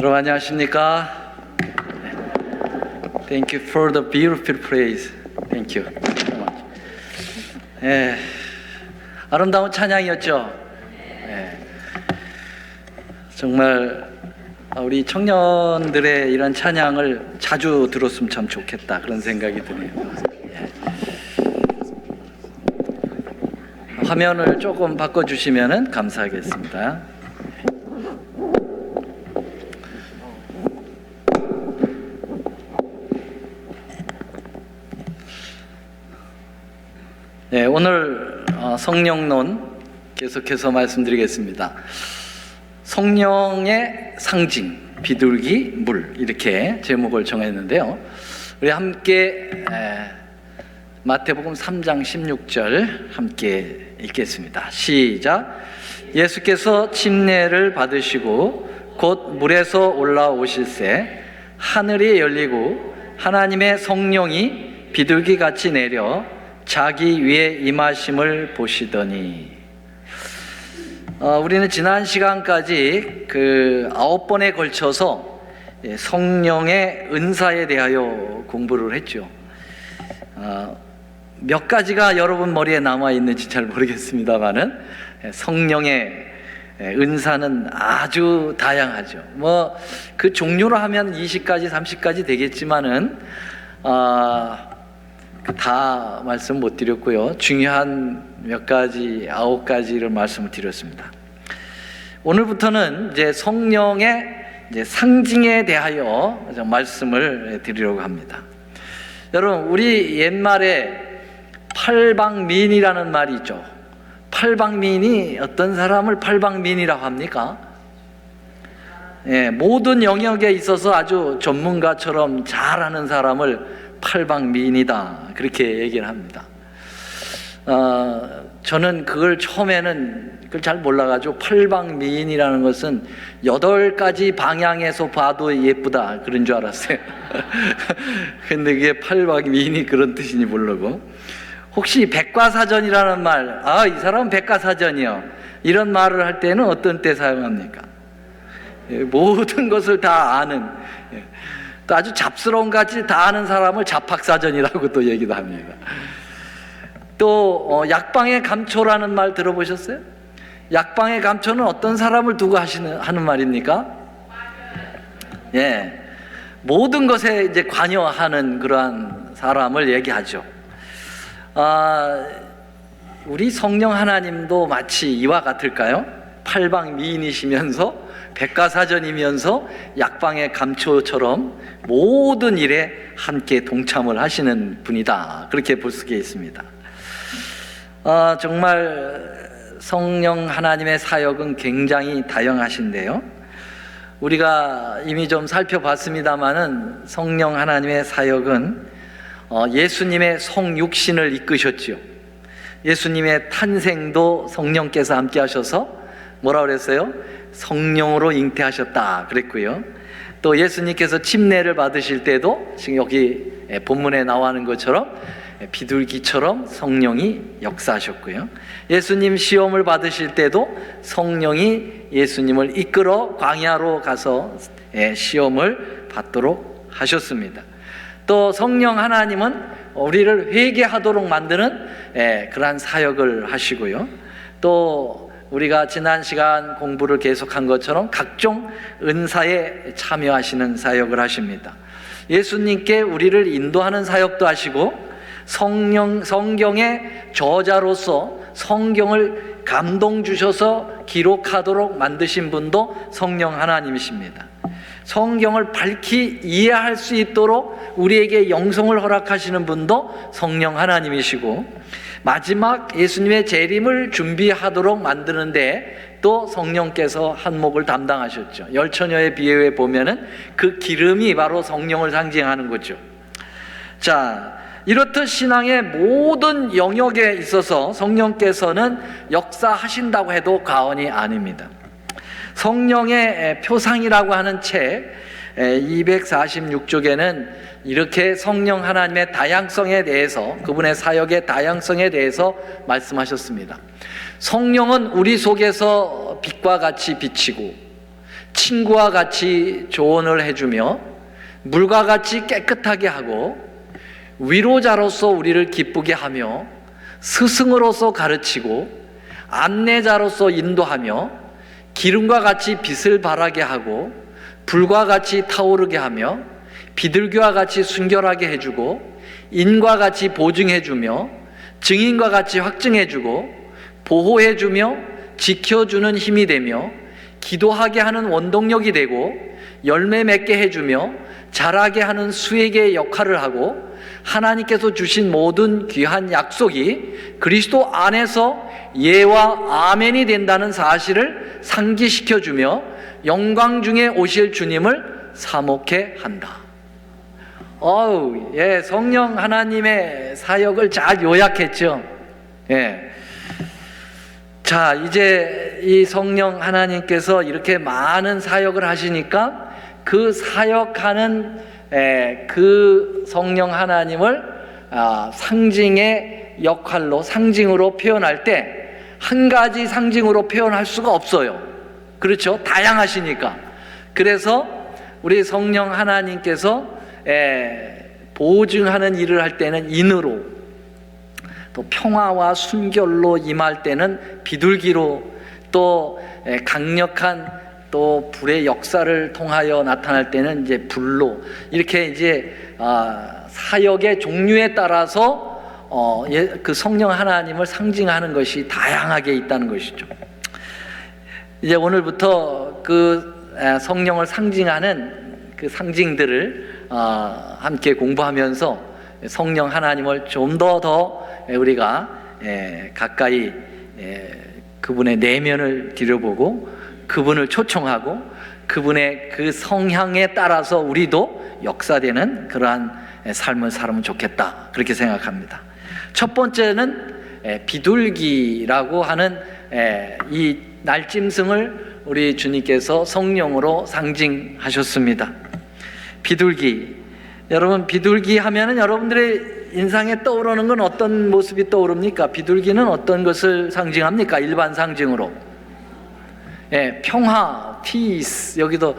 여러분 안녕하십니까? Thank you for the beautiful praise. Thank you so much. 아름다운 찬양이었죠? 정말 우리 청년들의 이런 찬양을 자주 들었으면 참 좋겠다 그런 생각이 드네요. 화면을 조금 바꿔주시면 감사하겠습니다. 네, 오늘 성령론 계속해서 말씀드리겠습니다. 성령의 상징, 비둘기, 물 이렇게 제목을 정했는데요. 우리 함께 마태복음 3장 16절 함께 읽겠습니다. 시작. 예수께서 침례를 받으시고 곧 물에서 올라오실새 하늘이 열리고 하나님의 성령이 비둘기같이 내려 자기 위에 임하심을 보시더니, 우리는 지난 시간까지 9번에 걸쳐서 성령의 은사에 대하여 공부를 했죠. 몇 가지가 여러분 머리에 남아 있는지 잘 모르겠습니다만은 성령의 은사는 아주 다양하죠. 그 종류로 하면 20가지, 30가지 되겠지만은 다 말씀 못 드렸고요. 중요한 몇 가지, 9가지를 말씀을 드렸습니다. 오늘부터는 이제 성령의 상징에 대하여 말씀을 드리려고 합니다. 여러분, 우리 옛말에 팔방미인이라는 말이 있죠. 팔방미인이 어떤 사람을 팔방미인이라고 합니까? 모든 영역에 있어서 아주 전문가처럼 잘하는 사람을 팔방미인이다 그렇게 얘기를 합니다. 저는 그걸 처음에는 그걸 잘 몰라가지고 팔방미인이라는 것은 8가지 방향에서 봐도 예쁘다 그런 줄 알았어요. 근데 그게 팔방미인이 그런 뜻인지 모르고, 혹시 백과사전이라는 말, 이 사람은 백과사전이요, 이런 말을 할 때는 어떤 때 사용합니까? 모든 것을 다 아는, 또 아주 잡스러운 같이 다 아는 사람을 잡학사전이라고 또 얘기도 합니다. 또 약방의 감초라는 말 들어보셨어요? 약방의 감초는 어떤 사람을 두고 하는 말입니까? 모든 것에 이제 관여하는 그러한 사람을 얘기하죠. 우리 성령 하나님도 마치 이와 같을까요? 팔방미인이시면서 백과사전이면서 약방의 감초처럼 모든 일에 함께 동참을 하시는 분이다 그렇게 볼 수가 있습니다. 정말 성령 하나님의 사역은 굉장히 다양하신데요, 우리가 이미 좀 살펴봤습니다마는 성령 하나님의 사역은 예수님의 성육신을 이끄셨지요. 예수님의 탄생도 성령께서 함께 하셔서 뭐라 그랬어요? 성령으로 잉태하셨다 그랬고요. 또 예수님께서 침례를 받으실 때도 지금 여기 본문에 나오는 것처럼 비둘기처럼 성령이 역사하셨고요. 예수님 시험을 받으실 때도 성령이 예수님을 이끌어 광야로 가서 시험을 받도록 하셨습니다. 또 성령 하나님은 우리를 회개하도록 만드는 그러한 사역을 하시고요. 또 우리가 지난 시간 공부를 계속한 것처럼 각종 은사에 참여하시는 사역을 하십니다. 예수님께 우리를 인도하는 사역도 하시고, 성경의 저자로서 성경을 감동 주셔서 기록하도록 만드신 분도 성령 하나님이십니다. 성경을 밝히 이해할 수 있도록 우리에게 영성을 허락하시는 분도 성령 하나님이시고, 마지막 예수님의 재림을 준비하도록 만드는데 또 성령께서 한몫을 담당하셨죠. 열처녀의 비유에 보면은 그 기름이 바로 성령을 상징하는 거죠. 자, 이렇듯 신앙의 모든 영역에 있어서 성령께서는 역사하신다고 해도 과언이 아닙니다. 성령의 표상이라고 하는 책 246쪽에는 이렇게 성령 하나님의 다양성에 대해서, 그분의 사역의 다양성에 대해서 말씀하셨습니다. 성령은 우리 속에서 빛과 같이 비치고 친구와 같이 조언을 해주며 물과 같이 깨끗하게 하고 위로자로서 우리를 기쁘게 하며 스승으로서 가르치고 안내자로서 인도하며 기름과 같이 빛을 발하게 하고 불과 같이 타오르게 하며 비둘기와 같이 순결하게 해주고 인과 같이 보증해주며 증인과 같이 확증해주고 보호해주며 지켜주는 힘이 되며 기도하게 하는 원동력이 되고 열매 맺게 해주며 자라게 하는 수액의 역할을 하고 하나님께서 주신 모든 귀한 약속이 그리스도 안에서 예와 아멘이 된다는 사실을 상기시켜주며 영광 중에 오실 주님을 사모케 한다. 성령 하나님의 사역을 잘 요약했죠. 자, 이제 이 성령 하나님께서 이렇게 많은 사역을 하시니까 그 사역하는 그 성령 하나님을 상징의 역할로, 상징으로 표현할 때 한 가지 상징으로 표현할 수가 없어요. 그렇죠? 다양하시니까. 그래서 우리 성령 하나님께서 보증하는 일을 할 때는 인으로, 또 평화와 순결로 임할 때는 비둘기로, 또 강력한 또 불의 역사를 통하여 나타날 때는 이제 불로, 이렇게 이제 사역의 종류에 따라서 그 성령 하나님을 상징하는 것이 다양하게 있다는 것이죠. 이제 오늘부터 그 성령을 상징하는 그 상징들을 함께 공부하면서 성령 하나님을 좀 더 우리가 가까이 그분의 내면을 들여보고 그분을 초청하고 그분의 그 성향에 따라서 우리도 역사되는 그러한 삶을 살면 좋겠다, 그렇게 생각합니다. 첫 번째는 비둘기라고 하는 이 날짐승을 우리 주님께서 성령으로 상징하셨습니다. 비둘기, 여러분, 비둘기 하면은 여러분들의 인상에 떠오르는 건 어떤 모습이 떠오릅니까? 비둘기는 어떤 것을 상징합니까? 일반 상징으로 평화, peace. 여기도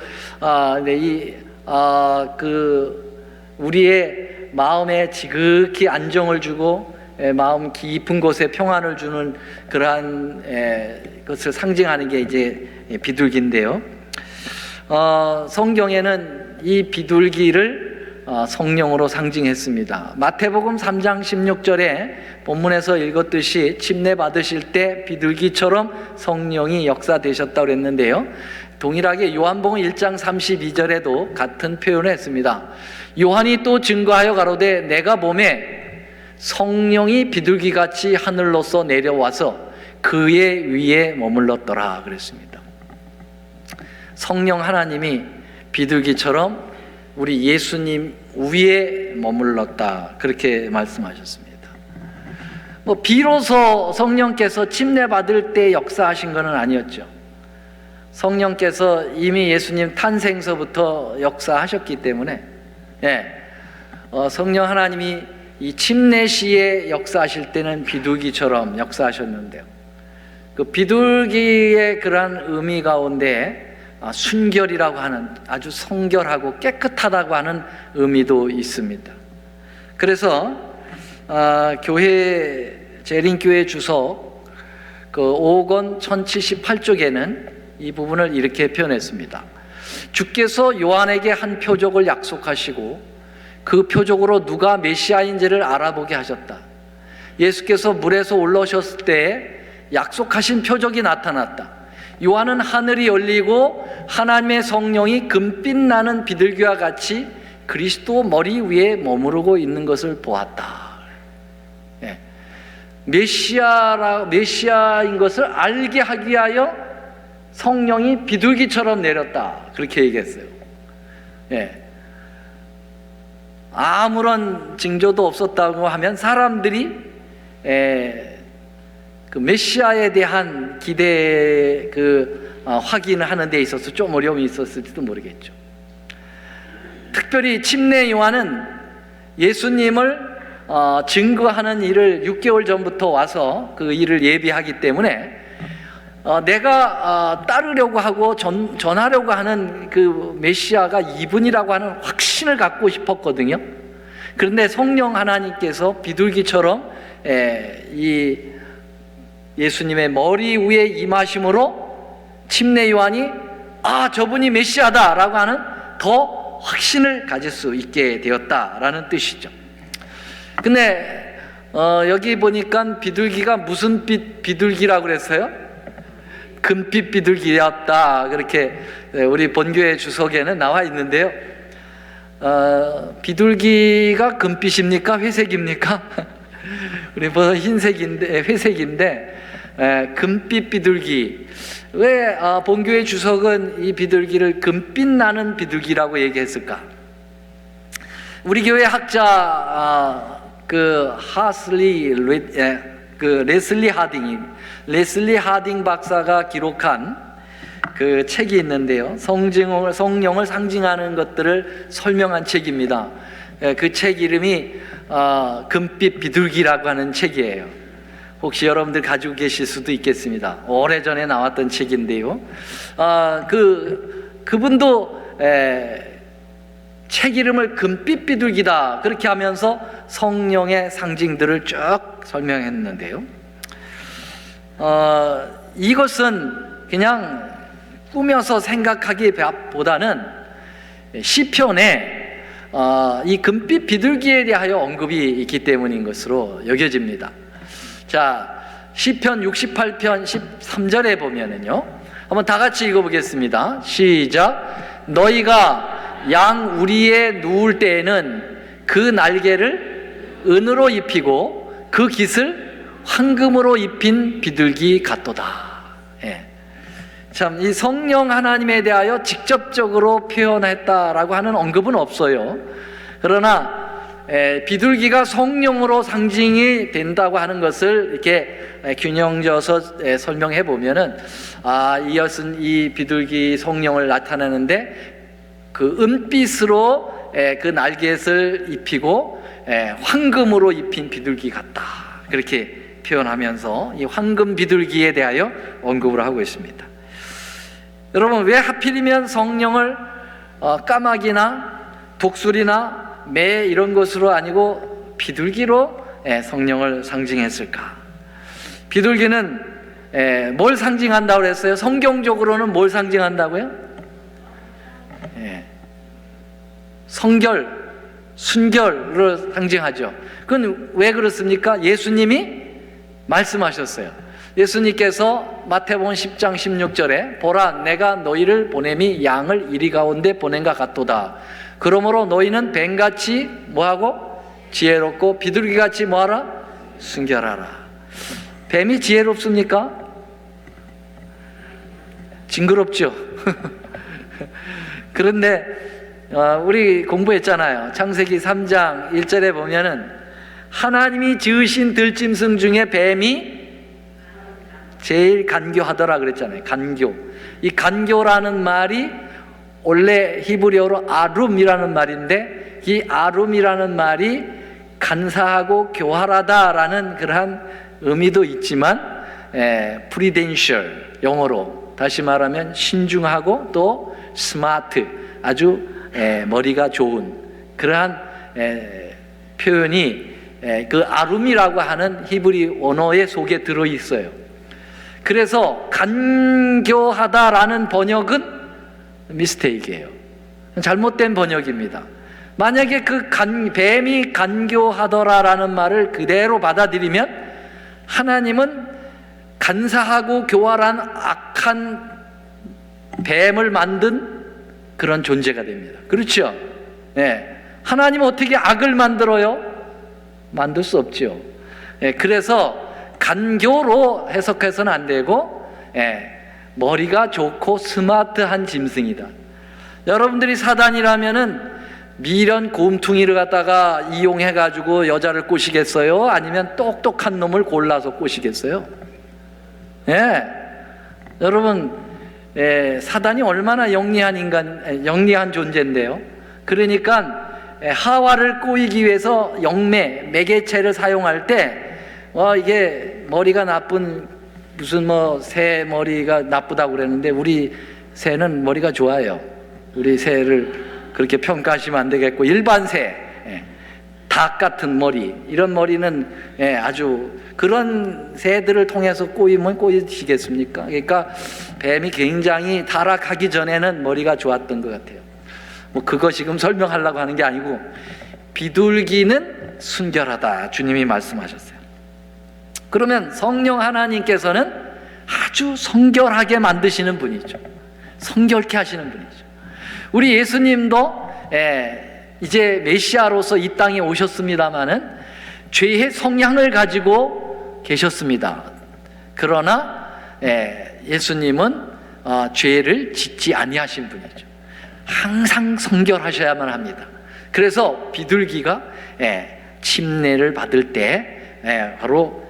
우리의 마음에 지극히 안정을 주고 마음 깊은 곳에 평안을 주는 그러한 것을 상징하는 게 이제 비둘기인데요. 성경에는 이 비둘기를 성령으로 상징했습니다. 마태복음 3장 16절에 본문에서 읽었듯이 침례 받으실 때 비둘기처럼 성령이 역사되셨다고 그랬는데요, 동일하게 요한복음 1장 32절에도 같은 표현을 했습니다. 요한이 또 증거하여 가로되 내가 보매 성령이 비둘기같이 하늘로서 내려와서 그의 위에 머물렀더라 그랬습니다. 성령 하나님이 비둘기처럼 우리 예수님 위에 머물렀다, 그렇게 말씀하셨습니다. 비로소 성령께서 침례 받을 때 역사하신 것은 아니었죠. 성령께서 이미 예수님 탄생서부터 역사하셨기 때문에 성령 하나님이 이 침례 시에 역사하실 때는 비둘기처럼 역사하셨는데요, 그 비둘기의 그러한 의미 가운데 순결이라고 하는, 아주 성결하고 깨끗하다고 하는 의미도 있습니다. 그래서 재림교회 주석 그 5권 1078쪽에는 이 부분을 이렇게 표현했습니다. 주께서 요한에게 한 표적을 약속하시고 그 표적으로 누가 메시아인지를 알아보게 하셨다. 예수께서 물에서 올라오셨을 때 약속하신 표적이 나타났다. 요한은 하늘이 열리고 하나님의 성령이 금빛 나는 비둘기와 같이 그리스도 머리 위에 머무르고 있는 것을 보았다. 메시아인 것을 알게 하기 위하여 성령이 비둘기처럼 내렸다, 그렇게 얘기했어요. 아무런 징조도 없었다고 하면 사람들이 그 메시아에 대한 기대 확인을 하는 데 있어서 좀 어려움이 있었을지도 모르겠죠. 특별히 침례 요한은 예수님을 증거하는 일을 6개월 전부터 와서 그 일을 예비하기 때문에 내가 따르려고 하고 전하려고 하는 그 메시아가 이분이라고 하는 확신을 갖고 싶었거든요. 그런데 성령 하나님께서 비둘기처럼 이 예수님의 머리 위에 임하심으로 침례 요한이 저분이 메시아다라고 하는 더 확신을 가질 수 있게 되었다라는 뜻이죠. 근데 여기 보니까 비둘기가 무슨 빛 비둘기라고 그랬어요? 금빛 비둘기였다, 그렇게 우리 본교의 주석에는 나와 있는데요. 비둘기가 금빛입니까? 회색입니까? 우리 벌써 흰색인데 회색인데 금빛 비둘기. 왜 본교의 주석은 이 비둘기를 금빛 나는 비둘기라고 얘기했을까? 우리 교회 학자 레슬리 하딩 박사가 기록한 그 책이 있는데요. 성령을 상징하는 것들을 설명한 책입니다. 그 책 이름이 금빛 비둘기라고 하는 책이에요. 혹시 여러분들 가지고 계실 수도 있겠습니다. 오래전에 나왔던 책인데요. 그분도 책 이름을 금빛 비둘기다 그렇게 하면서 성령의 상징들을 쭉 설명했는데요. 이것은 그냥 꾸며서 생각하기보다는 시편에 이 금빛 비둘기에 대하여 언급이 있기 때문인 것으로 여겨집니다. 자, 시편 68편 13절에 보면은요, 한번 다 같이 읽어보겠습니다. 시작. 너희가 양 우리에 누울 때에는 그 날개를 은으로 입히고 그 깃을 황금으로 입힌 비둘기 같도다. 참, 이 성령 하나님에 대하여 직접적으로 표현했다라고 하는 언급은 없어요. 그러나 비둘기가 성령으로 상징이 된다고 하는 것을 이렇게 균형져서 설명해 보면은 이것은 이 비둘기 성령을 나타내는데 그 은빛으로 그 날갯을 입히고 황금으로 입힌 비둘기 같다, 그렇게 표현하면서 이 황금 비둘기에 대하여 언급을 하고 있습니다. 여러분, 왜 하필이면 성령을 까마귀나 독수리나 매 이런 것으로 아니고 비둘기로 성령을 상징했을까? 비둘기는 뭘 상징한다고 그랬어요? 성경적으로는 뭘 상징한다고요? 성결, 순결을 상징하죠. 그건 왜 그렇습니까? 예수님이 말씀하셨어요. 예수님께서 마태복음 10장 16절에 보라, 내가 너희를 보냄이 양을 이리 가운데 보낸과 같도다. 그러므로 너희는 뱀같이 뭐하고? 지혜롭고 비둘기같이 뭐하라? 순결하라. 뱀이 지혜롭습니까? 징그럽죠. 그런데 우리 공부했잖아요. 창세기 3장 1절에 보면은 하나님이 지으신 들짐승 중에 뱀이 제일 간교하더라 그랬잖아요. 간교. 이 간교라는 말이 원래 히브리어로 아룸이라는 말인데, 이 아룸이라는 말이 간사하고 교활하다라는 그러한 의미도 있지만 프리덴셜, 영어로 다시 말하면 신중하고 또 스마트, 아주 머리가 좋은 그러한 표현이 그 아룸이라고 하는 히브리 언어의 속에 들어있어요. 그래서 간교하다라는 번역은 미스테이크예요. 잘못된 번역입니다. 만약에 뱀이 간교하더라라는 말을 그대로 받아들이면 하나님은 간사하고 교활한 악한 뱀을 만든 그런 존재가 됩니다. 그렇죠? 하나님은 어떻게 악을 만들어요? 만들 수 없죠. 그래서 간교로 해석해서는 안 되고 머리가 좋고 스마트한 짐승이다. 여러분들이 사단이라면은 미련 곰퉁이를 갖다가 이용해가지고 여자를 꼬시겠어요? 아니면 똑똑한 놈을 골라서 꼬시겠어요? 여러분, 사단이 얼마나 영리한 존재인데요. 그러니까 하와를 꼬이기 위해서 매개체를 사용할 때 이게 머리가 나쁜 무슨 뭐 새 머리가 나쁘다고 그랬는데 우리 새는 머리가 좋아요. 우리 새를 그렇게 평가하시면 안 되겠고, 일반 새, 닭 같은 머리, 이런 머리는 아주 그런 새들을 통해서 꼬이면 꼬이시겠습니까? 그러니까 뱀이 굉장히 타락하기 전에는 머리가 좋았던 것 같아요. 뭐 그거 지금 설명하려고 하는 게 아니고, 비둘기는 순결하다 주님이 말씀하셨어요. 그러면 성령 하나님께서는 아주 성결하게 만드시는 분이죠. 성결케 하시는 분이죠. 우리 예수님도 이제 메시아로서 이 땅에 오셨습니다마는 죄의 성향을 가지고 계셨습니다. 그러나 예수님은 죄를 짓지 아니하신 분이죠. 항상 성결하셔야만 합니다. 그래서 비둘기가 침례를 받을 때 바로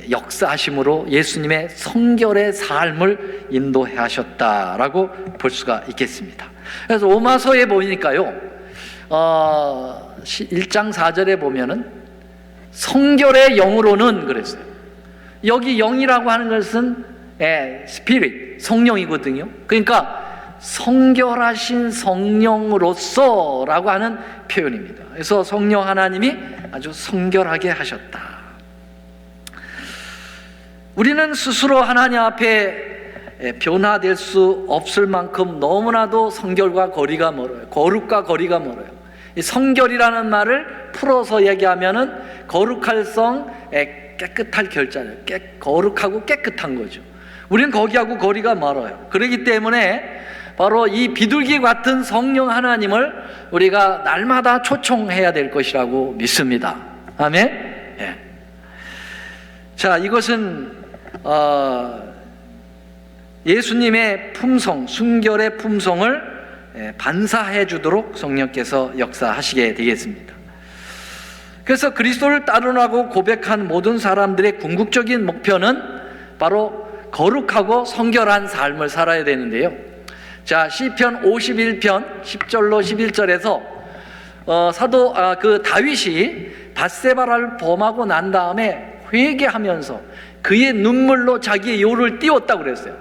역사하심으로 예수님의 성결의 삶을 인도해 하셨다라고 볼 수가 있겠습니다. 그래서 로마서에 보니까요, 1장 4절에 보면은 성결의 영으로는 그랬어요. 여기 영이라고 하는 것은 스피릿, 성령이거든요. 그러니까 성결하신 성령으로서 라고 하는 표현입니다. 그래서 성령 하나님이 아주 성결하게 하셨다. 우리는 스스로 하나님 앞에 변화될 수 없을 만큼 너무나도 성결과 거리가 멀어요. 거룩과 거리가 멀어요. 이 성결이라는 말을 풀어서 얘기하면은 거룩할 성, 깨끗할 결자예요. 거룩하고 깨끗한 거죠. 우리는 거기하고 거리가 멀어요. 그렇기 때문에 바로 이 비둘기 같은 성령 하나님을 우리가 날마다 초청해야 될 것이라고 믿습니다. 아멘. 자, 이것은 예수님의 품성, 순결의 품성을 반사해 주도록 성령께서 역사하시게 되겠습니다. 그래서 그리스도를 따르라고 고백한 모든 사람들의 궁극적인 목표는 바로 거룩하고 성결한 삶을 살아야 되는데요. 자, 시편 51편 10절로 11절에서 사도 다윗이 밧세바를 범하고 난 다음에 회개하면서 그의 눈물로 자기의 요를 띄웠다고 그랬어요.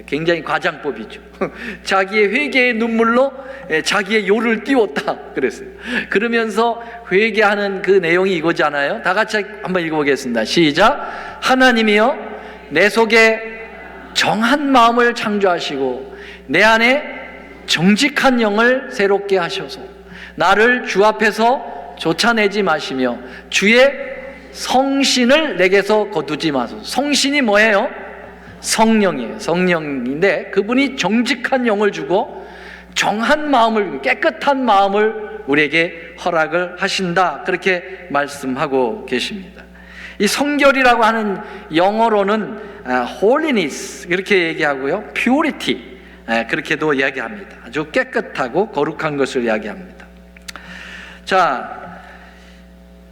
굉장히 과장법이죠. 자기의 회개의 눈물로 자기의 요를 띄웠다 그랬어요. 그러면서 회개하는 그 내용이 이거잖아요. 다 같이 한번 읽어보겠습니다. 시작. 하나님이여, 내 속에 정한 마음을 창조하시고 내 안에 정직한 영을 새롭게 하셔서 나를 주 앞에서 쫓아내지 마시며 주의 성신을 내게서 거두지 마소서. 성신이 뭐예요? 성령이에요. 성령인데 그분이 정직한 영을 주고 정한 마음을, 깨끗한 마음을 우리에게 허락을 하신다, 그렇게 말씀하고 계십니다. 이 성결이라고 하는 영어로는 holiness 이렇게 얘기하고요, purity 그렇게도 이야기합니다. 아주 깨끗하고 거룩한 것을 이야기합니다. 자,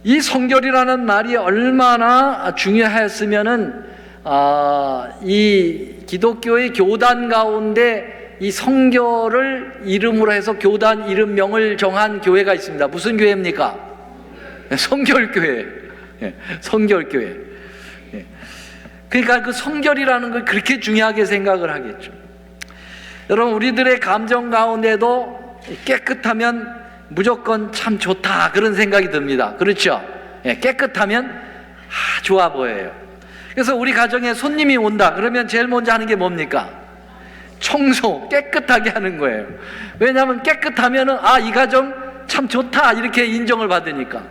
이 성결이라는 말이 얼마나 중요했으면은 이 기독교의 교단 가운데 이 성결을 이름으로 해서 교단 이름명을 정한 교회가 있습니다. 무슨 교회입니까? 성결교회. 성결교회. 그러니까 그 성결이라는 걸 그렇게 중요하게 생각을 하겠죠. 여러분, 우리들의 감정 가운데도 깨끗하면 무조건 참 좋다, 그런 생각이 듭니다. 그렇죠? 깨끗하면 좋아 보여요. 그래서 우리 가정에 손님이 온다 그러면 제일 먼저 하는 게 뭡니까? 청소, 깨끗하게 하는 거예요. 왜냐하면 깨끗하면은 이 가정 참 좋다, 이렇게 인정을 받으니까.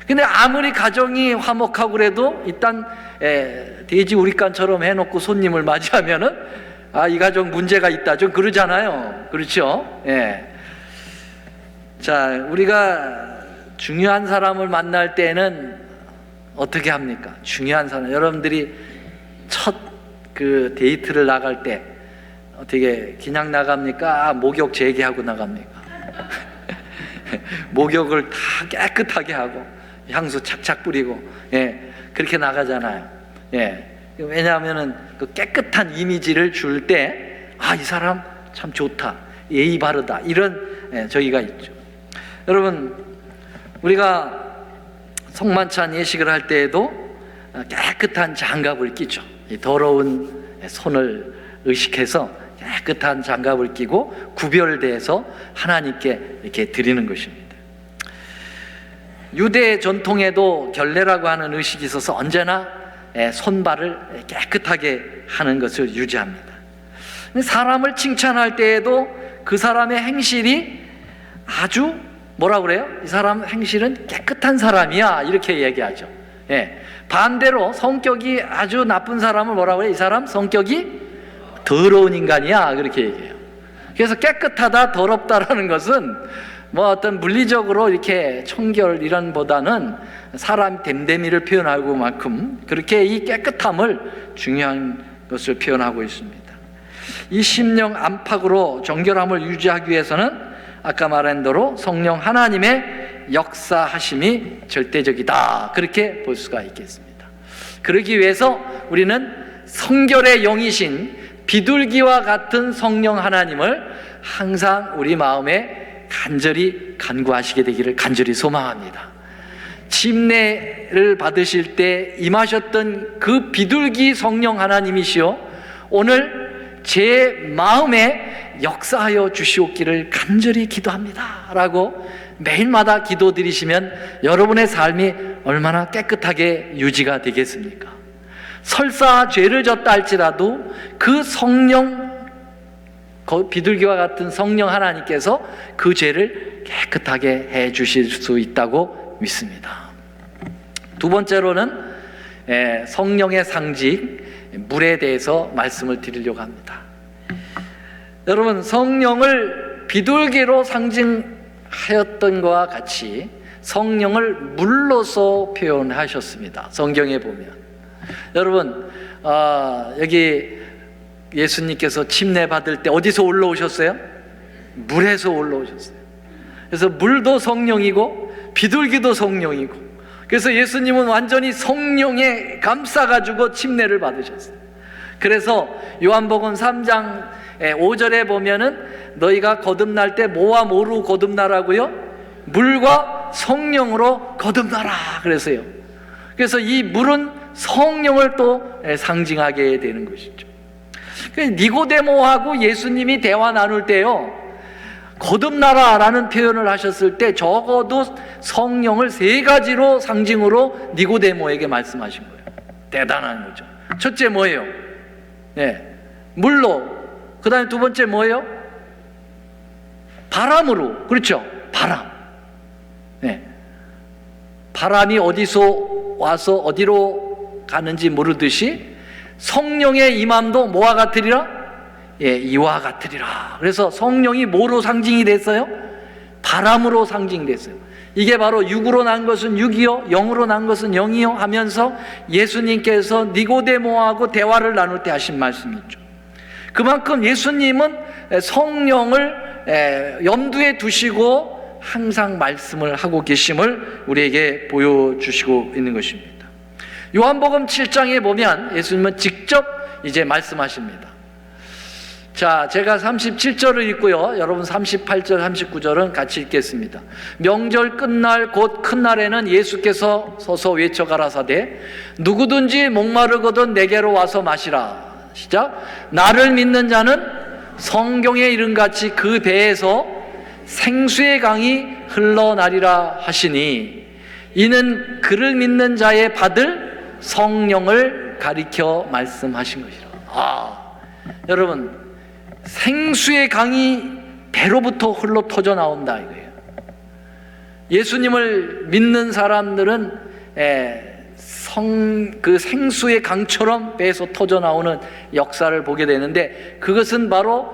근데 아무리 가정이 화목하고 그래도 일단 돼지 우리간처럼 해놓고 손님을 맞이하면은 이 가정 문제가 있다, 좀 그러잖아요. 그렇죠? 자, 우리가 중요한 사람을 만날 때는 어떻게 합니까? 중요한 사람, 여러분들이 첫 그 데이트를 나갈 때 어떻게 그냥 나갑니까? 목욕 재개하고 나갑니까? 목욕을 다 깨끗하게 하고 향수 착착 뿌리고 그렇게 나가잖아요. 왜냐하면은 그 깨끗한 이미지를 줄 때 이 사람 참 좋다, 예의 바르다, 이런 저기가 있죠. 여러분, 우리가 성만찬 예식을 할 때에도 깨끗한 장갑을 끼죠. 이 더러운 손을 의식해서 깨끗한 장갑을 끼고 구별돼서 하나님께 이렇게 드리는 것입니다. 유대 전통에도 결례라고 하는 의식이 있어서 언제나 손발을 깨끗하게 하는 것을 유지합니다. 사람을 칭찬할 때에도 그 사람의 행실이 아주 뭐라 그래요? 이 사람 행실은 깨끗한 사람이야, 이렇게 얘기하죠. 반대로 성격이 아주 나쁜 사람을 뭐라 그래요? 이 사람 성격이 더러운 인간이야, 그렇게 얘기해요. 그래서 깨끗하다, 더럽다라는 것은 뭐 어떤 물리적으로 이렇게 청결 이런 보다는 사람 됨됨이를 표현하고 만큼 그렇게 이 깨끗함을 중요한 것을 표현하고 있습니다. 이 심령 안팎으로 정결함을 유지하기 위해서는 아까 말한 대로 성령 하나님의 역사하심이 절대적이다, 그렇게 볼 수가 있겠습니다. 그러기 위해서 우리는 성결의 영이신 비둘기와 같은 성령 하나님을 항상 우리 마음에 간절히 간구하시게 되기를 간절히 소망합니다. 침례를 받으실 때 임하셨던 그 비둘기 성령 하나님이시여, 오늘 제 마음에 역사하여 주시옵기를 간절히 기도합니다 라고 매일마다 기도드리시면 여러분의 삶이 얼마나 깨끗하게 유지가 되겠습니까? 설사 죄를 졌다 할지라도 그 성령, 비둘기와 같은 성령 하나님께서 그 죄를 깨끗하게 해 주실 수 있다고 믿습니다. 두 번째로는 성령의 상징 물에 대해서 말씀을 드리려고 합니다. 여러분, 성령을 비둘기로 상징하였던 것과 같이 성령을 물로서 표현하셨습니다. 성경에 보면 여러분, 여기 예수님께서 침례 받을 때 어디서 올라오셨어요? 물에서 올라오셨어요. 그래서 물도 성령이고 비둘기도 성령이고, 그래서 예수님은 완전히 성령에 감싸가지고 침례를 받으셨어요. 그래서 요한복음 3장 5절에 보면은 너희가 거듭날 때 뭐와 뭐로 거듭나라고요? 물과 성령으로 거듭나라 그래서요. 그래서 이 물은 성령을 또 상징하게 되는 것이죠. 니고데모하고 예수님이 대화 나눌 때요, 거듭나라 라는 표현을 하셨을 때 적어도 성령을 세 가지로 상징으로 니고데모에게 말씀하신 거예요. 대단한 거죠. 첫째 뭐예요? 물로. 그 다음에 두 번째 뭐예요? 바람으로. 그렇죠? 바람. 바람이 어디서 와서 어디로 가는지 모르듯이 성령의 임함도 뭐와 같으리라? 이와 같으리라. 그래서 성령이 뭐로 상징이 됐어요? 바람으로 상징됐어요. 이게 바로 육으로 난 것은 육이요, 영으로 난 것은 영이요 하면서 예수님께서 니고데모하고 대화를 나눌 때 하신 말씀이죠. 그만큼 예수님은 성령을 염두에 두시고 항상 말씀을 하고 계심을 우리에게 보여주시고 있는 것입니다. 요한복음 7장에 보면 예수님은 직접 이제 말씀하십니다. 자, 제가 37절을 읽고요, 여러분 38절, 39절은 같이 읽겠습니다. 명절 끝날 곧 큰 날에는 예수께서 서서 외쳐 가라사대 누구든지 목마르거든 내게로 와서 마시라. 시작. 나를 믿는 자는 성경에 이른같이 그 배에서 생수의 강이 흘러나리라 하시니 이는 그를 믿는 자의 받을 성령을 가리켜 말씀하신 것이라. 여러분, 생수의 강이 배로부터 흘러 터져 나온다 이거예요. 예수님을 믿는 사람들은 그 생수의 강처럼 배에서 터져 나오는 역사를 보게 되는데, 그것은 바로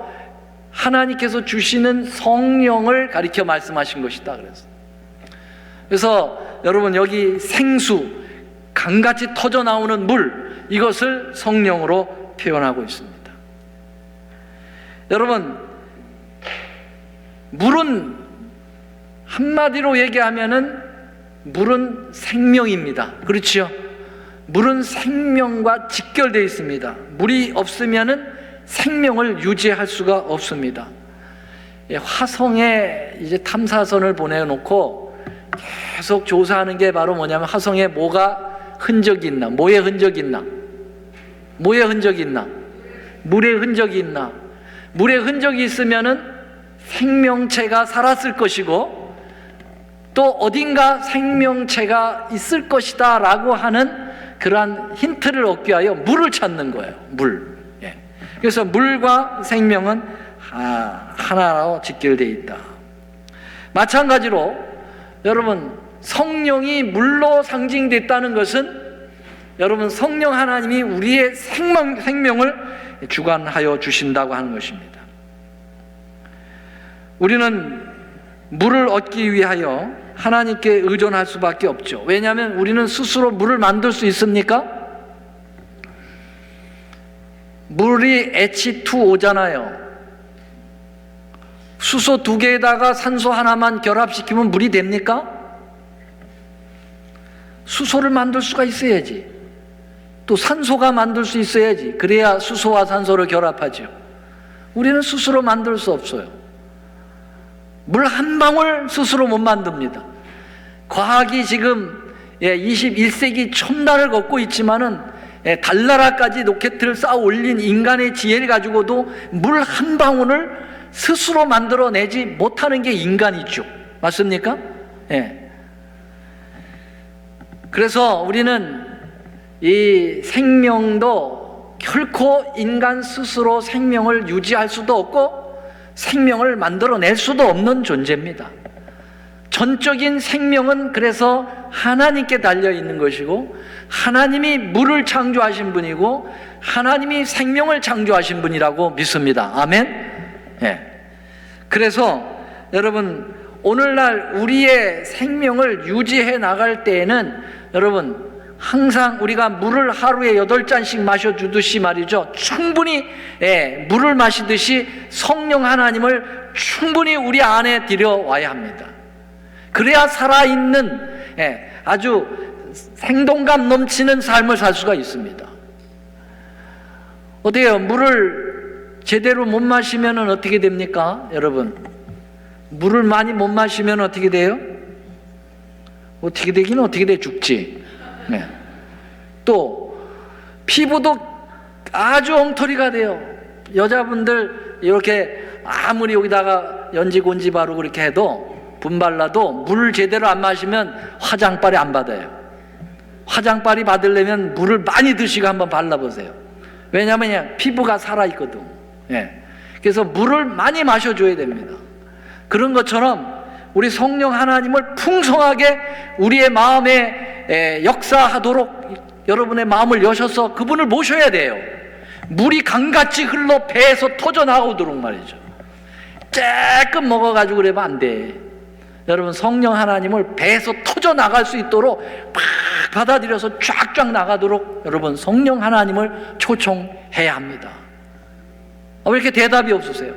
하나님께서 주시는 성령을 가리켜 말씀하신 것이다. 그래서 여러분, 여기 생수, 강같이 터져 나오는 물, 이것을 성령으로 표현하고 있습니다. 여러분, 물은 한마디로 얘기하면은 물은 생명입니다. 그렇지요? 물은 생명과 직결되어 있습니다. 물이 없으면은 생명을 유지할 수가 없습니다. 화성에 이제 탐사선을 보내놓고 계속 조사하는 게 바로 뭐냐면, 화성에 뭐가 흔적이 있나, 뭐의 흔적이 있나, 뭐의 흔적이 있나? 물의 흔적이 있나? 물의 흔적이 있으면은 생명체가 살았을 것이고 또 어딘가 생명체가 있을 것이다 라고 하는 그러한 힌트를 얻기 위하여 물을 찾는 거예요. 물. 예. 그래서 물과 생명은 하나로 직결되어 있다. 마찬가지로 여러분, 성령이 물로 상징됐다는 것은 여러분, 성령 하나님이 우리의 생명을 주관하여 주신다고 하는 것입니다. 우리는 물을 얻기 위하여 하나님께 의존할 수밖에 없죠. 왜냐하면 우리는 스스로 물을 만들 수 있습니까? 물이 H2O잖아요. 수소 2개에다가 산소 하나만 결합시키면 물이 됩니까? 수소를 만들 수가 있어야지. 또 산소가 만들 수 있어야지. 그래야 수소와 산소를 결합하죠. 우리는 스스로 만들 수 없어요. 물 한 방울 스스로 못 만듭니다. 과학이 지금 21세기 첨단을 걷고 있지만은 달나라까지 로켓을 쌓아 올린 인간의 지혜를 가지고도 물 한 방울을 스스로 만들어내지 못하는 게 인간이죠. 맞습니까? 예. 그래서 우리는 이 생명도 결코 인간 스스로 생명을 유지할 수도 없고 생명을 만들어낼 수도 없는 존재입니다. 전적인 생명은 그래서 하나님께 달려있는 것이고 하나님이 물을 창조하신 분이고 하나님이 생명을 창조하신 분이라고 믿습니다. 아멘. 예. 그래서 여러분, 오늘날 우리의 생명을 유지해 나갈 때에는 여러분, 항상 우리가 물을 하루에 8잔씩 마셔주듯이 말이죠, 충분히 물을 마시듯이 성령 하나님을 충분히 우리 안에 들여와야 합니다. 그래야 살아있는 아주 생동감 넘치는 삶을 살 수가 있습니다. 어때요? 물을 제대로 못 마시면 어떻게 됩니까? 여러분, 물을 많이 못 마시면 어떻게 돼요? 어떻게 되긴 어떻게 돼? 죽지. 네. 또 피부도 아주 엉터리가 돼요. 여자분들 이렇게 아무리 여기다가 연지곤지 바르고 그렇게 해도 분 발라도 물을 제대로 안 마시면 화장빨이 안 받아요. 화장빨이 받으려면 물을 많이 드시고 한번 발라보세요. 왜냐하면 피부가 살아있거든. 예. 그래서 물을 많이 마셔줘야 됩니다. 그런 것처럼 우리 성령 하나님을 풍성하게 우리의 마음에 역사하도록 여러분의 마음을 여셔서 그분을 모셔야 돼요. 물이 강같이 흘러 배에서 터져 나오도록 말이죠. 쬐끔 먹어가지고 그러면 안 돼. 여러분, 성령 하나님을 배에서 터져 나갈 수 있도록 팍 받아들여서 쫙쫙 나가도록 여러분, 성령 하나님을 초청해야 합니다. 왜 이렇게 대답이 없으세요?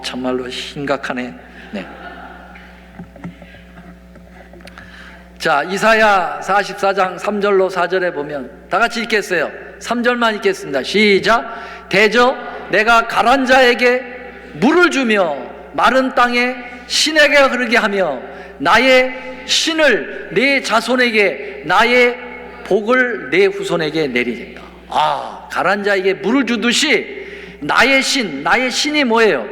참말로 심각하네. 네. 자, 이사야 44장 3절로 4절에 보면 다 같이 읽겠어요. 3절만 읽겠습니다. 시작. 대저 내가 가란 자에게 물을 주며 마른 땅에 신에게 흐르게 하며 나의 신을 내 자손에게 나의 복을 내 후손에게 내리겠다. 가란 자에게 물을 주듯이 나의 신이 뭐예요?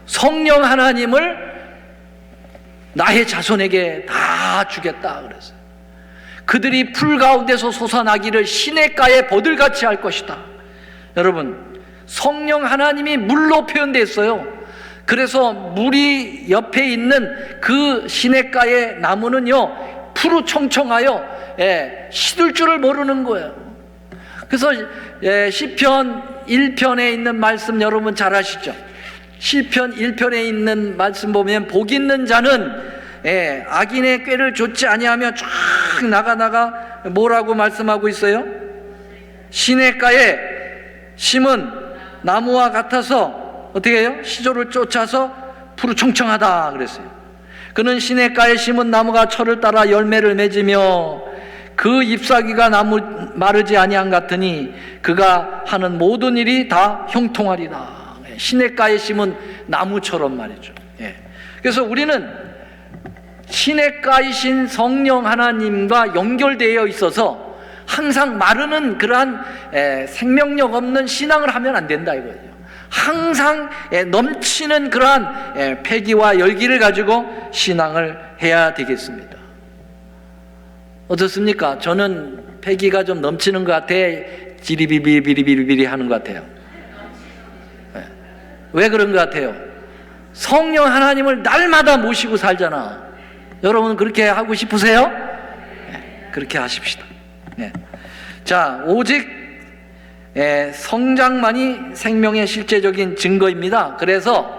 성령 하나님을 나의 자손에게 다 주겠다 그랬어요. 그들이 풀 가운데서 솟아나기를 시냇가에 버들같이 할 것이다. 여러분, 성령 하나님이 물로 표현됐어요. 그래서 물이 옆에 있는 그 시냇가의 나무는요, 푸르청청하여 시들 줄을 모르는 거예요. 그래서 시편 1편에 있는 말씀 여러분 잘 아시죠? 시편 1편에 있는 말씀 보면 복 있는 자는 악인의 꾀를 좇지 아니하며 쫙 나가 뭐라고 말씀하고 있어요? 시냇가에 심은 나무와 같아서 어떻게 해요? 시조를 쫓아서 푸르청청하다 그랬어요. 그는 시냇가에 심은 나무가 철을 따라 열매를 맺으며 그 잎사귀가 마르지 아니한 같으니 그가 하는 모든 일이 다 형통하리라. 시냇가에 심은 나무처럼 말이죠. 그래서 우리는 시냇가이신 성령 하나님과 연결되어 있어서 항상 마르는 그러한 생명력 없는 신앙을 하면 안 된다 이거예요. 항상 넘치는 그러한 패기와 열기를 가지고 신앙을 해야 되겠습니다. 어떻습니까? 저는 패기가 좀 넘치는 것 같아. 지리비리비리비리 하는 것 같아요. 왜 그런 것 같아요? 성령 하나님을 날마다 모시고 살잖아. 여러분 그렇게 하고 싶으세요? 그렇게 하십시다. 자, 오직 성장만이 생명의 실제적인 증거입니다. 그래서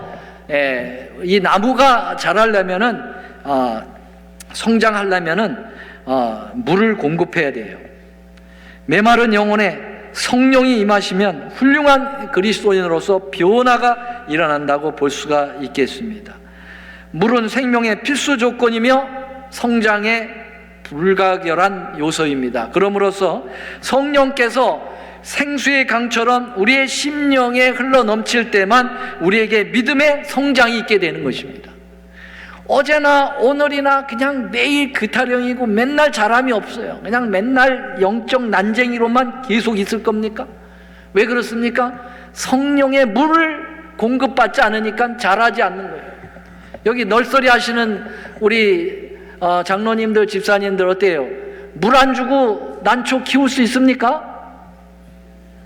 이 나무가 자라려면은 성장하려면은 물을 공급해야 돼요. 메마른 영혼에 성령이 임하시면 훌륭한 그리스도인으로서 변화가 일어난다고 볼 수가 있겠습니다. 물은 생명의 필수 조건이며 성장의 불가결한 요소입니다. 그러므로서 성령께서 생수의 강처럼 우리의 심령에 흘러 넘칠 때만 우리에게 믿음의 성장이 있게 되는 것입니다. 어제나 오늘이나 그냥 매일 그 타령이고 맨날 자람이 없어요. 그냥 맨날 영적 난쟁이로만 계속 있을 겁니까? 왜 그렇습니까? 성령의 물을 공급받지 않으니까 자라지 않는 거예요. 여기 널서리 하시는 우리 장로님들, 집사님들 어때요? 물 안 주고 난초 키울 수 있습니까?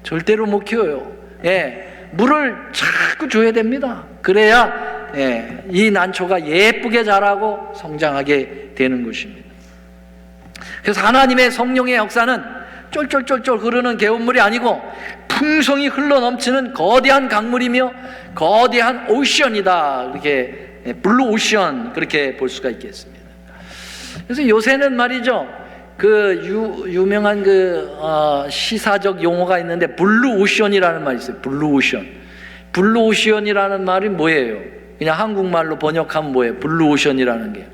절대로 못 키워요. 물을 자꾸 줘야 됩니다. 그래야 이 난초가 예쁘게 자라고 성장하게 되는 것입니다. 그래서 하나님의 성령의 역사는 쫄쫄쫄쫄 흐르는 개운물이 아니고 풍성히 흘러넘치는 거대한 강물이며 거대한 오션이다. 이렇게 블루 오션 그렇게 볼 수가 있겠습니다. 그래서 요새는 말이죠. 그 유명한 시사적 용어가 있는데 블루 오션이라는 말이 있어요. 블루 오션. 블루 오션이라는 말이 뭐예요? 그냥 한국말로 번역하면 뭐예요? 블루 오션이라는 게.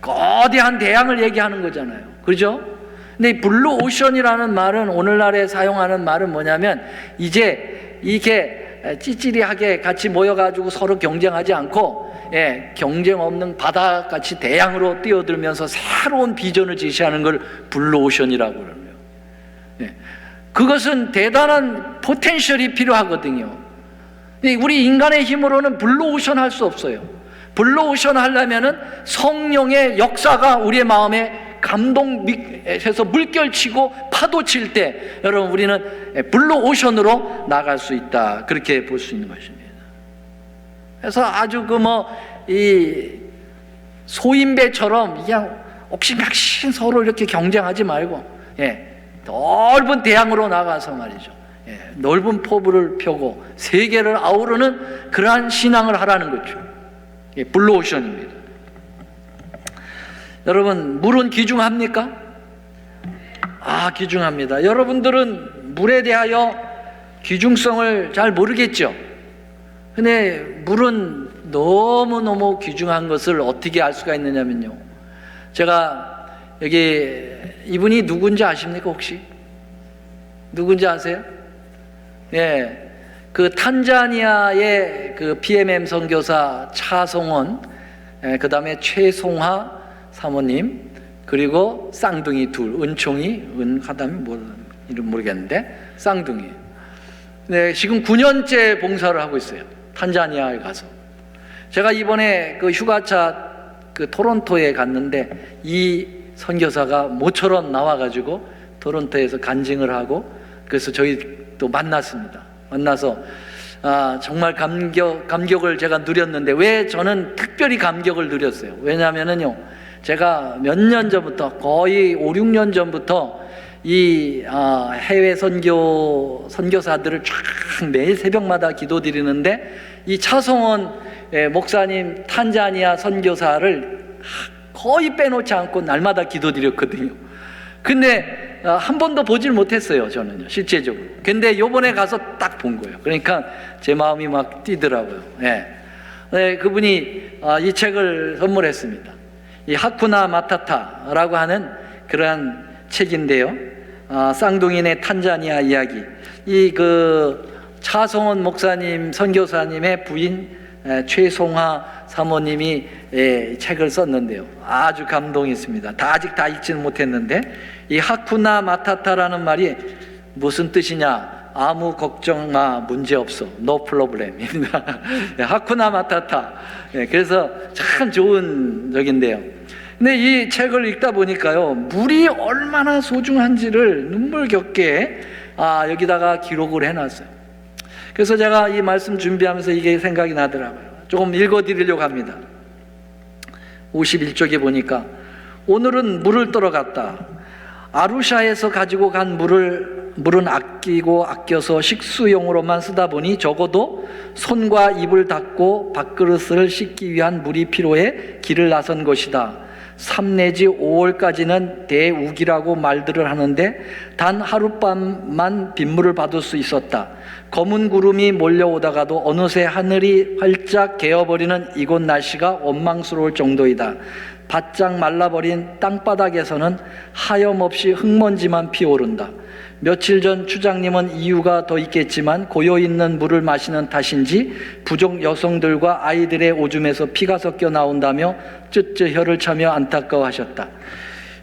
거대한 대양을 얘기하는 거잖아요. 그죠? 근데 이 블루 오션이라는 말은 오늘날에 사용하는 말은 뭐냐면 이제 이게 찌찌리하게 같이 모여가지고 서로 경쟁하지 않고 경쟁 없는 바다같이 대양으로 뛰어들면서 새로운 비전을 제시하는 걸 블루 오션이라고 그러네요. 그것은 대단한 포텐셜이 필요하거든요. 우리 인간의 힘으로는 블루 오션 할 수 없어요. 블루 오션 하려면은 성령의 역사가 우리의 마음에 감동해서 물결치고 파도 칠 때 여러분 우리는 블루 오션으로 나갈 수 있다. 그렇게 볼 수 있는 것입니다. 그래서 아주 이 소인배처럼 그냥 옥신각신 서로 이렇게 경쟁하지 말고 넓은 대양으로 나가서 말이죠. 넓은 포부를 펴고 세계를 아우르는 그러한 신앙을 하라는 거죠. 블루 오션입니다. 여러분 물은 귀중합니까? 귀중합니다. 여러분들은 물에 대하여 귀중성을 잘 모르겠죠. 근데 물은 너무너무 귀중한 것을 어떻게 알 수가 있느냐면요. 제가 여기 이분이 누군지 아십니까 혹시? 누군지 아세요? 그 탄자니아의 그 PMM 선교사 차성원, 그 다음에 최송하 사모님, 그리고 쌍둥이 둘, 은총이, 은하담이 이름 모르겠는데 쌍둥이. 지금 9년째 봉사를 하고 있어요. 탄자니아에 가서. 제가 이번에 그 휴가차 그 토론토에 갔는데 이 선교사가 모처럼 나와가지고 토론토에서 간증을 하고 그래서 저희 또 만났습니다. 만나서 정말 감격을 제가 누렸는데 왜 저는 특별히 감격을 누렸어요? 왜냐하면요 제가 몇 년 전부터 거의 5, 6년 전부터 이 해외 선교사들을 쫙 매일 새벽마다 기도드리는데 이 차성원 목사님 탄자니아 선교사를 거의 빼놓지 않고 날마다 기도드렸거든요. 근데 한 번도 보질 못했어요, 저는요, 실제적으로. 근데 요번에 가서 딱 본 거예요. 그러니까 제 마음이 막 뛰더라고요. 그분이 이 책을 선물했습니다. 이 하쿠나 마타타라고 하는 그러한 책인데요. 쌍둥이네 탄자니아 이야기. 이 차성원 목사님 선교사님의 부인 최송화 사모님이 책을 썼는데요. 아주 감동이 있습니다. 아직 다 읽지는 못했는데, 이 하쿠나 마타타라는 말이 무슨 뜻이냐? 아무 걱정 마, 문제 없어, no problem입니다. 하쿠나 마타타. 그래서 참 좋은 적인데요. 근데 이 책을 읽다 보니까요, 물이 얼마나 소중한지를 눈물겹게 여기다가 기록을 해놨어요. 그래서 제가 이 말씀 준비하면서 이게 생각이 나더라고요. 조금 읽어드리려고 합니다. 51쪽에 보니까, 오늘은 물을 떨어갔다. 아루샤에서 가지고 간 물은 아껴서 식수용으로만 쓰다 보니 적어도 손과 입을 닦고 밥그릇을 씻기 위한 물이 필요해 길을 나선 것이다. 3 내지 5월까지는 대우기라고 말들을 하는데 단 하룻밤만 빗물을 받을 수 있었다. 검은 구름이 몰려오다가도 어느새 하늘이 활짝 개어버리는 이곳 날씨가 원망스러울 정도이다. 바짝 말라버린 땅바닥에서는 하염없이 흙먼지만 피어오른다. 며칠 전 추장님은 이유가 더 있겠지만 고여있는 물을 마시는 탓인지 부족 여성들과 아이들의 오줌에서 피가 섞여 나온다며 쯧쯧 혀를 차며 안타까워하셨다.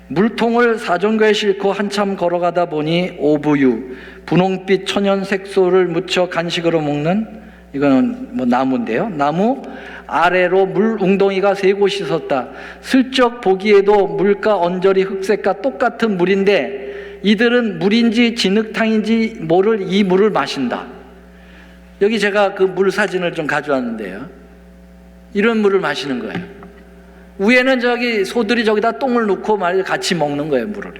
물통을 사정거에 싣고 한참 걸어가다 보니 오부유, 분홍빛 천연 색소를 묻혀 간식으로 먹는, 이거는 나무인데요, 나무 아래로 물 웅덩이가 3곳이 있었다. 슬쩍 보기에도 물과 언저리 흑색과 똑같은 물인데 이들은 물인지 진흙탕인지 모를 이 물을 마신다. 여기 제가 그 물 사진을 좀 가져왔는데요, 이런 물을 마시는 거예요. 위에는 저기 소들이 저기다 똥을 넣고 말이죠, 같이 먹는 거예요, 물을.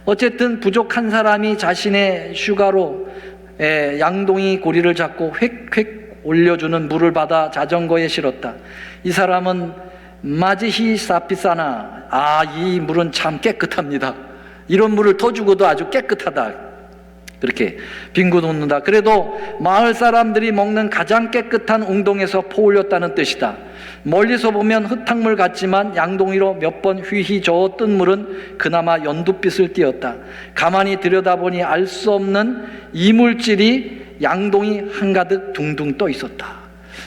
어쨌든 부족한 사람이 자신의 휴가로 양동이 고리를 잡고 획획 올려주는 물을 받아 자전거에 실었다. 이 사람은 마지히 사피사나, 이 물은 참 깨끗합니다. 이런 물을 터주고도 아주 깨끗하다, 그렇게 빙고 놓는다. 그래도 마을 사람들이 먹는 가장 깨끗한 웅동에서 퍼올렸다는 뜻이다. 멀리서 보면 흙탕물 같지만 양동이로 몇 번 휘휘 저어 뜬 물은 그나마 연두빛을 띠었다. 가만히 들여다보니 알 수 없는 이물질이 양동이 한가득 둥둥 떠 있었다.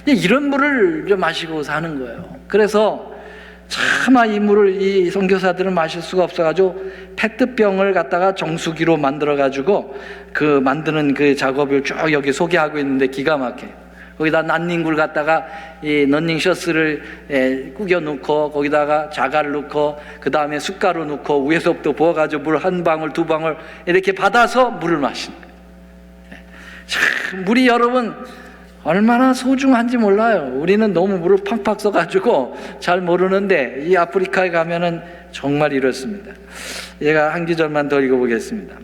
이런 물을 마시고 사는 거예요. 그래서 차마 이 물을 이 선교사들은 마실 수가 없어가지고 페트병을 갖다가 정수기로 만들어가지고 그 만드는 그 작업을 쭉 여기 소개하고 있는데 기가 막혀요. 거기다 난닝굴 갖다가 이 런닝셔츠를 구겨 넣고 거기다가 자갈을 넣고 그 다음에 숟가루 넣고 위에서부터 부어가지고 물 한 방울 두 방울 이렇게 받아서 물을 마시는 거예요. 참 물이 여러분 얼마나 소중한지 몰라요. 우리는 너무 물을 팍팍 써가지고 잘 모르는데 이 아프리카에 가면은 정말 이렇습니다. 제가 한 구절만 더 읽어보겠습니다.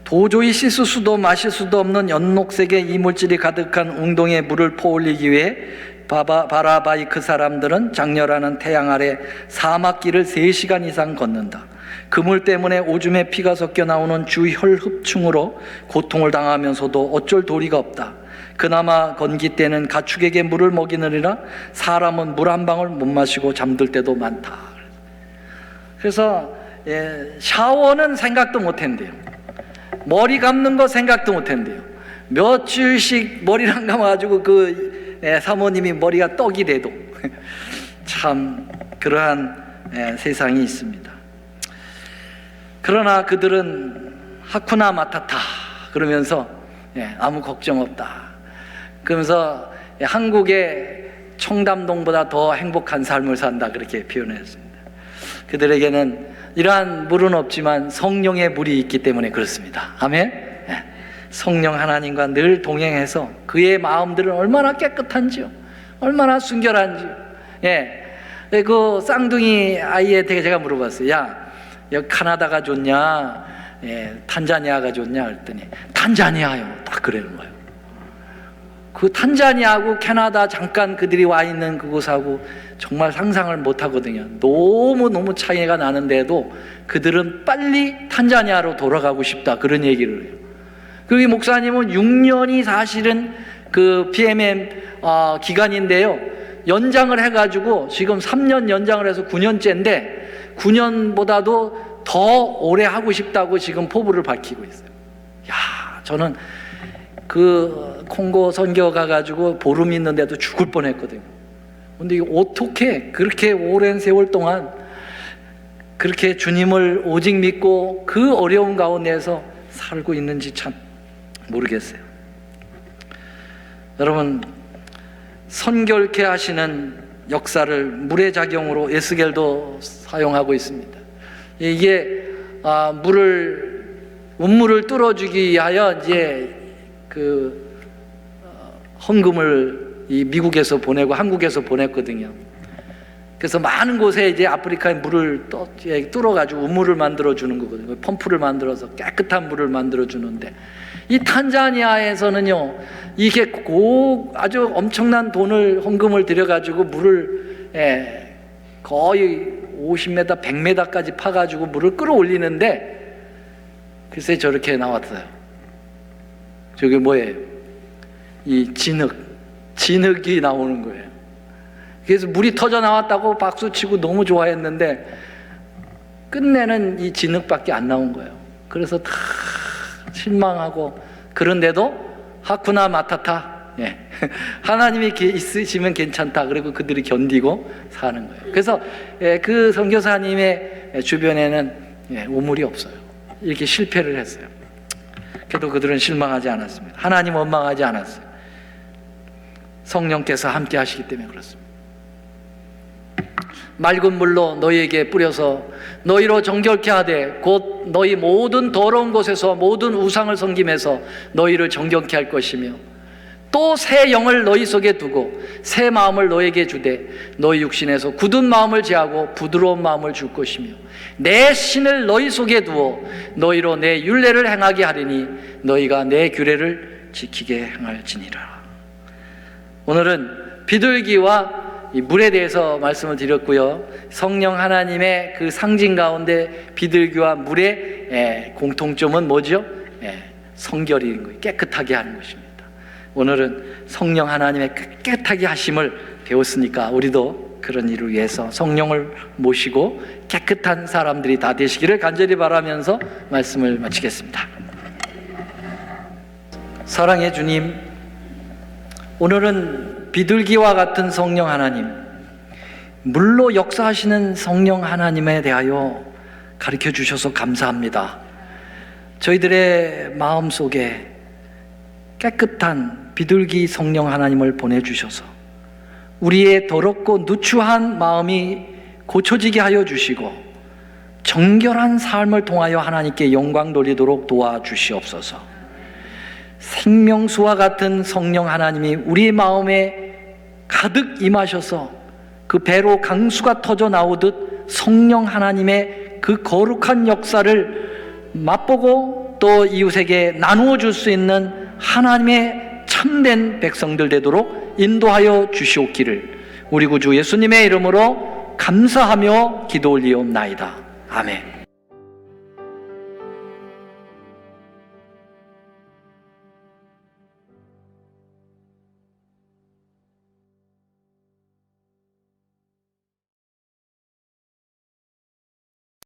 도저히 씻을 수도 마실 수도 없는 연녹색의 이물질이 가득한 웅동에 물을 퍼올리기 위해 바라바이 그 사람들은 장렬하는 태양 아래 사막길을 3시간 이상 걷는다. 그 물 때문에 오줌에 피가 섞여 나오는 주혈흡충으로 고통을 당하면서도 어쩔 도리가 없다. 그나마 건기 때는 가축에게 물을 먹이느니라 사람은 물 한 방울 못 마시고 잠들 때도 많다. 그래서 샤워는 생각도 못 했는데요, 머리 감는 거 생각도 못 했는데요, 며칠씩 머리를 안 감아가지고 그 사모님이 머리가 떡이 돼도 참 그러한 세상이 있습니다. 그러나 그들은 하쿠나 마타타 그러면서 아무 걱정 없다 그러면서 한국의 청담동보다 더 행복한 삶을 산다, 그렇게 표현했습니다. 그들에게는 이러한 물은 없지만 성령의 물이 있기 때문에 그렇습니다. 아멘. 성령 하나님과 늘 동행해서 그의 마음들은 얼마나 깨끗한지요, 얼마나 순결한지요. 그 쌍둥이 아이한테 제가 물어봤어요. 야, 여기 카나다가 좋냐, 탄자니아가 좋냐 그랬더니 탄자니아요, 딱 그러는 거예요. 그 탄자니아하고 캐나다 잠깐 그들이 와 있는 그곳하고 정말 상상을 못 하거든요. 너무 차이가 나는데도 그들은 빨리 탄자니아로 돌아가고 싶다, 그런 얘기를 해요. 그리고 목사님은 6년이 사실은 그 PMM 기간인데요, 연장을 해가지고 지금 3년 연장을 해서 9년째인데 9년보다도 더 오래 하고 싶다고 지금 포부를 밝히고 있어요. 야, 저는 그 콩고 선교 가가지고 보름 있는데도 죽을 뻔했거든요. 근데 이게 어떻게 그렇게 오랜 세월 동안 그렇게 주님을 오직 믿고 그 어려운 가운데에서 살고 있는지 참 모르겠어요. 여러분, 선결케 하시는 역사를 물의 작용으로 에스겔도 사용하고 있습니다. 이게 운물을 뚫어주기 위하여 이제 그 헌금을 이 미국에서 보내고 한국에서 보냈거든요. 그래서 많은 곳에 이제 아프리카의 물을 뚫어가지고 우물을 만들어 주는 거거든요. 펌프를 만들어서 깨끗한 물을 만들어 주는데, 이 탄자니아에서는요, 이게 아주 엄청난 돈을 헌금을 들여가지고 물을 거의 50m, 100m까지 파가지고 물을 끌어올리는데, 글쎄 저렇게 나왔어요. 저게 뭐예요? 이 진흙이 나오는 거예요. 그래서 물이 터져 나왔다고 박수치고 너무 좋아했는데 끝내는 이 진흙밖에 안 나온 거예요. 그래서 다 실망하고, 그런데도 하쿠나 마타타, 하나님이 있으시면 괜찮다, 그리고 그들이 견디고 사는 거예요. 그래서 그 선교사님의 주변에는 우물이 없어요. 이렇게 실패를 했어요. 그래도 그들은 실망하지 않았습니다. 하나님 원망하지 않았어요. 성령께서 함께 하시기 때문에 그렇습니다. 맑은 물로 너희에게 뿌려서 너희로 정결케 하되 곧 너희 모든 더러운 곳에서 모든 우상을 섬김에서 너희를 정결케 할 것이며, 또 새 영을 너희 속에 두고 새 마음을 너희에게 주되 너희 육신에서 굳은 마음을 제하고 부드러운 마음을 줄 것이며, 내 신을 너희 속에 두어 너희로 내 율례를 행하게 하리니 너희가 내 규례를 지키게 행할지니라. 오늘은 비둘기와 이 물에 대해서 말씀을 드렸고요. 성령 하나님의 그 상징 가운데 비둘기와 물의 공통점은 뭐죠? 성결인 거예요. 깨끗하게 하는 것입니다. 오늘은 성령 하나님의 깨끗하게 하심을 배웠으니까 우리도 그런 일을 위해서 성령을 모시고 깨끗한 사람들이 다 되시기를 간절히 바라면서 말씀을 마치겠습니다. 사랑의 주님, 오늘은 비둘기와 같은 성령 하나님, 물로 역사하시는 성령 하나님에 대하여 가르쳐 주셔서 감사합니다. 저희들의 마음속에 깨끗한 비둘기 성령 하나님을 보내주셔서 우리의 더럽고 누추한 마음이 고쳐지게 하여 주시고 정결한 삶을 통하여 하나님께 영광 돌리도록 도와주시옵소서. 생명수와 같은 성령 하나님이 우리 마음에 가득 임하셔서 그 배로 강수가 터져 나오듯 성령 하나님의 그 거룩한 역사를 맛보고 또 이웃에게 나누어 줄 수 있는 하나님의 참된 백성들 되도록 인도하여 주시옵기를 우리 구주 예수님의 이름으로 감사하며 기도 올리옵나이다. 아멘.